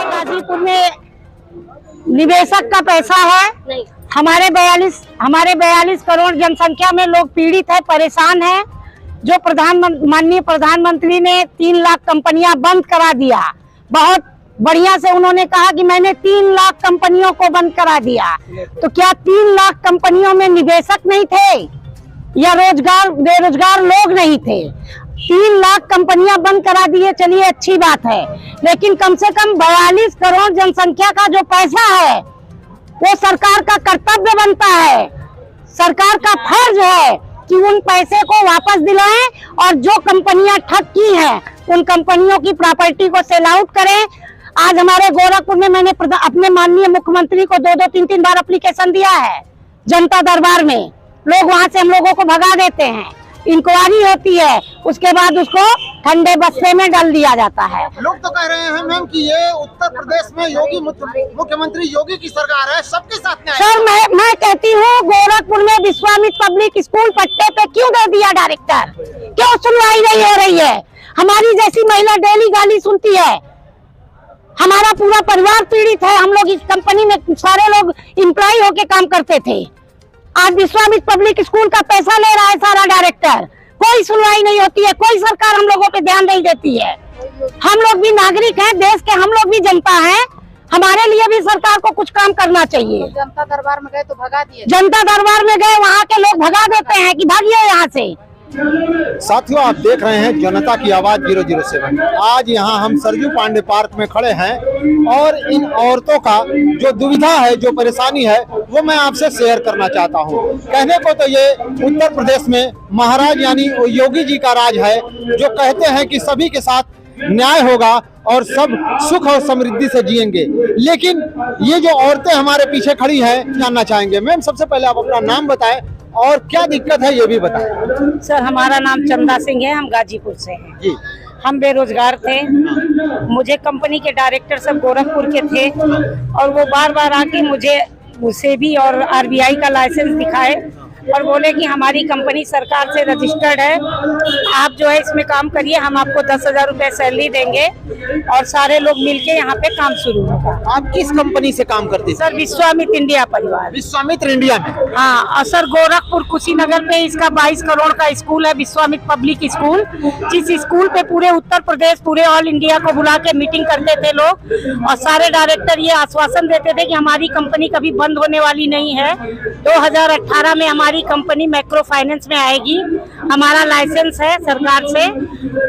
गाजीपुर में निवेशक का पैसा है। हमारे 42 करोड़ जनसंख्या में लोग पीड़ित है, परेशान है। जो माननीय प्रधानमंत्री ने 3 लाख कंपनियां बंद करा दिया, बहुत बढ़िया से उन्होंने कहा कि मैंने 3 लाख कंपनियों को बंद करा दिया। तो क्या 3 लाख कंपनियों में निवेशक नहीं थे या बेरोजगार लोग नहीं थे? 3 लाख कंपनियां बंद करा दिए, चलिए अच्छी बात है, लेकिन कम से कम 42 करोड़ जनसंख्या का जो पैसा है वो सरकार का कर्तव्य बनता है, सरकार का फर्ज है कि उन पैसे को वापस दिलाएं और जो कंपनियां ठग की हैं उन कंपनियों की प्रॉपर्टी को सेल आउट करें। आज हमारे गोरखपुर में मैंने अपने माननीय मुख्यमंत्री को 2-2, 3-3 बार एप्लीकेशन दिया है जनता दरबार में। लोग वहां से हम लोगों को भगा देते हैं, इंक्वायरी होती है, उसके बाद उसको ठंडे बस्ते में डाल दिया जाता है। लोग तो कह रहे हैं मैम कि ये उत्तर प्रदेश में योगी मुख्यमंत्री योगी की सरकार है, सबके साथ में। सर मैं कहती हूँ गोरखपुर में विश्वामित्र पब्लिक स्कूल पट्टे पे क्यों दे दिया डायरेक्टर? क्यों सुनवाई नहीं हो रही है? हमारी जैसी महिला डेली गाली सुनती है, हमारा पूरा परिवार पीड़ित है। हम लोग इस कंपनी में सारे लोग एम्प्लॉय होके काम करते थे। आज विश्वामित्र पब्लिक स्कूल का पैसा ले रहा है सारा डायरेक्टर, कोई सुनवाई नहीं होती है, कोई सरकार हम लोगों पे ध्यान नहीं देती है। हम लोग भी नागरिक हैं देश के, हम लोग भी जनता हैं, हमारे लिए भी सरकार को कुछ काम करना चाहिए। जनता दरबार में गए तो भगा दिए, जनता दरबार में गए वहाँ के लोग भगा देते हैं कि भागिए यहाँ से। साथियों, आप देख रहे हैं जनता की आवाज 007। आज यहाँ हम सरयू पांडे पार्क में खड़े हैं और इन औरतों का जो दुविधा है, जो परेशानी है, वो मैं आपसे शेयर करना चाहता हूँ। कहने को तो ये उत्तर प्रदेश में महाराज यानी योगी जी का राज है, जो कहते हैं कि सभी के साथ न्याय होगा और सब सुख और समृद्धि से जिएंगे। लेकिन ये जो औरतें हमारे पीछे खड़ी हैं, जानना चाहेंगे। मैम, सबसे पहले आप अपना नाम बताएं और क्या दिक्कत है ये भी बताएं। सर, हमारा नाम चंदा सिंह है, हम गाजीपुर से हैं जी। हम बेरोजगार थे। मुझे कंपनी के डायरेक्टर सब गोरखपुर के थे और वो बार आके मुझे भी और आरबीआई का लाइसेंस दिखाए और बोले कि हमारी कंपनी सरकार से रजिस्टर्ड है, आप जो है इसमें काम करिए, हम आपको 10,000 रुपए सैलरी देंगे और सारे लोग मिलके यहाँ पे काम शुरू होगा। आप किस कंपनी से काम करते हैं? सर, विश्वामित्र इंडिया परिवार। विश्वामित्र इंडिया में? हाँ, और सर गोरखपुर कुशीनगर पे इसका 22 करोड़ का स्कूल है, विश्वामित्र पब्लिक स्कूल। जिस स्कूल पे पूरे उत्तर प्रदेश, पूरे ऑल इंडिया को बुला के मीटिंग करते थे लोग और सारे डायरेक्टर ये आश्वासन देते थे कि हमारी कंपनी कभी बंद होने वाली नहीं है। 2018 में हमारी कंपनी माइक्रो फाइनेंस में आएगी, हमारा लाइसेंस है सरकार से।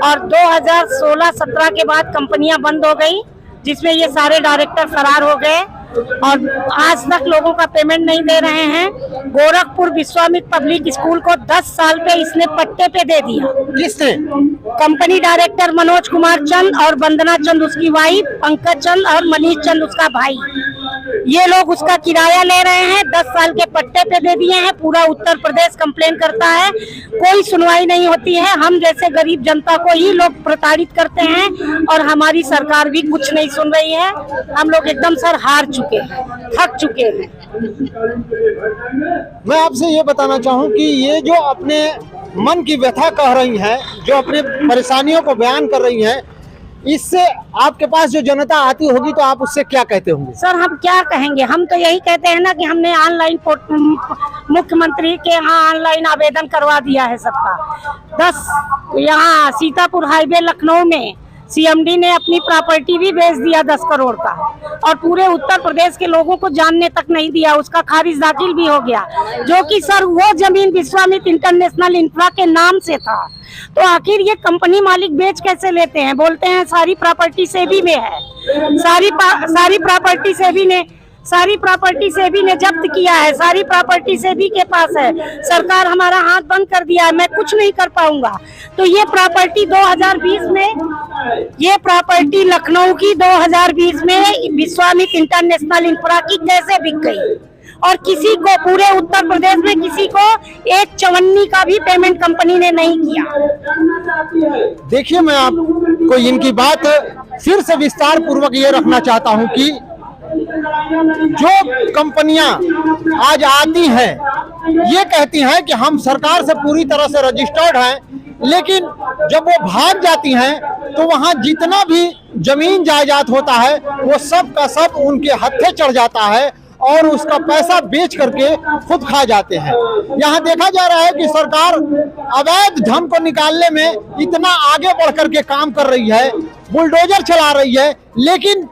और 2016-17 के बाद कंपनियां बंद हो गई, जिसमें ये सारे डायरेक्टर फरार हो गए और आज तक लोगों का पेमेंट नहीं दे रहे हैं। गोरखपुर विश्वामित्र पब्लिक स्कूल को 10 साल पे इसने पट्टे पे दे दिया। किसने? कंपनी डायरेक्टर मनोज कुमार चंद और वंदना चंद उसकी वाइफ, पंकज चंद और मनीष चंद उसका भाई। ये लोग उसका किराया ले रहे हैं, 10 साल के पट्टे पे दे दिए हैं। पूरा उत्तर प्रदेश कंप्लेन करता है, कोई सुनवाई नहीं होती है। हम जैसे गरीब जनता को ही लोग प्रताड़ित करते हैं और हमारी सरकार भी कुछ नहीं सुन रही है। हम लोग एकदम सर हार चुके हैं, थक चुके हैं। मैं आपसे ये बताना चाहूँ कि ये जो अपने मन की व्यथा कह रही हैं, जो अपने परेशानियों को बयान कर रही हैं, इससे आपके पास जो जनता आती होगी तो आप उससे क्या कहते होंगे? सर, हम क्या कहेंगे, हम तो यही कहते हैं ना कि हमने ऑनलाइन मुख्यमंत्री के यहाँ ऑनलाइन आवेदन करवा दिया है सबका। 10 यहाँ सीतापुर हाईवे लखनऊ में सीएमडी ने अपनी प्रॉपर्टी भी बेच दिया 10 करोड़ का और पूरे उत्तर प्रदेश के लोगों को जानने तक नहीं दिया, उसका खारिज दाखिल भी हो गया, जो कि सर वो जमीन विश्वामित्र इंटरनेशनल इंफ्रा के नाम से था। तो आखिर ये कंपनी मालिक बेच कैसे लेते हैं? बोलते हैं सारी प्रॉपर्टी सेबी में है, सारी प्रॉपर्टी सेबी ने जब्त किया है, सारी प्रॉपर्टी सेबी के पास है, सरकार हमारा हाथ बंद कर दिया है, मैं कुछ नहीं कर पाऊंगा। तो ये प्रॉपर्टी 2020 में, ये प्रॉपर्टी लखनऊ की 2020 में विश्वामित्र इंटरनेशनल इंफ्रा की कैसे बिक गई और किसी को पूरे उत्तर प्रदेश में किसी को एक चवन्नी का भी पेमेंट कंपनी ने नहीं किया। देखिए, मैं आपको इनकी बात फिर से विस्तार पूर्वक ये रखना चाहता हूँ कि जो कंपनियां आज आती हैं ये कहती हैं कि हम सरकार से पूरी तरह से रजिस्टर्ड हैं, लेकिन जब वो भाग जाती हैं तो वहां जितना भी जमीन जायदाद होता है वो सब का सब उनके हत्थे चढ़ जाता है और उसका पैसा बेच करके खुद खा जाते हैं। यहाँ देखा जा रहा है कि सरकार अवैध धन को निकालने में इतना आगे बढ़ करके काम कर रही है, बुलडोजर चला रही है, लेकिन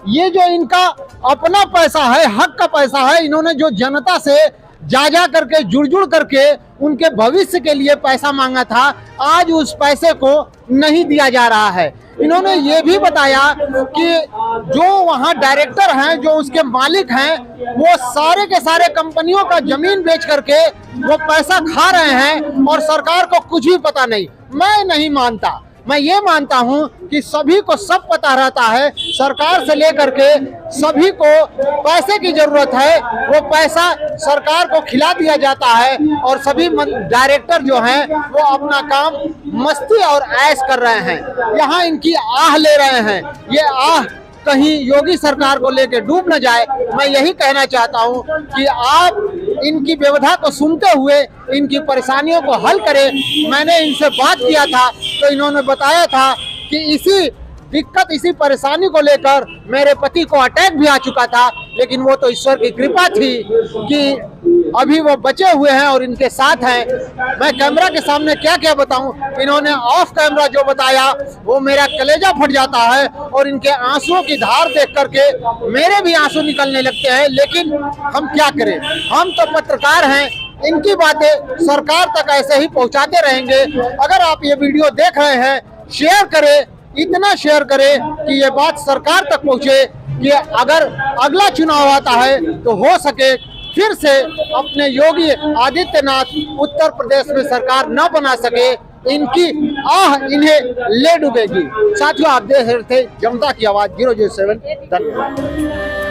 ये जो इनका अपना पैसा है, हक का पैसा है, इन्होंने जो जनता से जा करके जुड़ करके उनके भविष्य के लिए पैसा मांगा था, आज उस पैसे को नहीं दिया जा रहा है। इन्होंने ये भी बताया कि जो वहाँ डायरेक्टर हैं, जो उसके मालिक हैं, वो सारे के सारे कंपनियों का जमीन बेच करके वो पैसा खा रहे हैं और सरकार को कुछ भी पता नहीं। मैं नहीं मानता, मैं ये मानता हूं कि सभी को सब पता रहता है, सरकार से लेकर के सभी को पैसे की जरूरत है, वो पैसा सरकार को खिला दिया जाता है और सभी डायरेक्टर जो हैं वो अपना काम मस्ती और ऐश कर रहे हैं। यहाँ इनकी आह ले रहे हैं, ये आह कहीं योगी सरकार को लेकर डूब न जाए। मैं यही कहना चाहता हूं कि आप इनकी व्यवधा को सुनते हुए इनकी परेशानियों को हल करें। मैंने इनसे बात किया था तो इन्होंने बताया था कि इसी दिक्कत, इसी परेशानी को लेकर मेरे पति को अटैक भी आ चुका था, लेकिन वो तो ईश्वर की कृपा थी कि अभी वो बचे हुए हैं और इनके साथ हैं। मैं कैमरा के सामने क्या क्या बताऊं, इन्होंने ऑफ कैमरा जो बताया वो मेरा कलेजा फट जाता है और इनके आंसुओं की धार देख करके मेरे भी आंसू निकलने लगते हैं। लेकिन हम क्या करें, हम तो पत्रकार हैं, इनकी बातें सरकार तक ऐसे ही पहुंचाते रहेंगे। अगर आप ये वीडियो देख रहे हैं, शेयर करें, इतना शेयर करें कि ये बात सरकार तक पहुंचे कि अगर अगला चुनाव आता है तो हो सके फिर से अपने योगी आदित्यनाथ उत्तर प्रदेश में सरकार न बना सके, इनकी आह इन्हें ले डूबेगी। साथियों, आप देख रहे थे जनता की आवाज 007। धन्यवाद।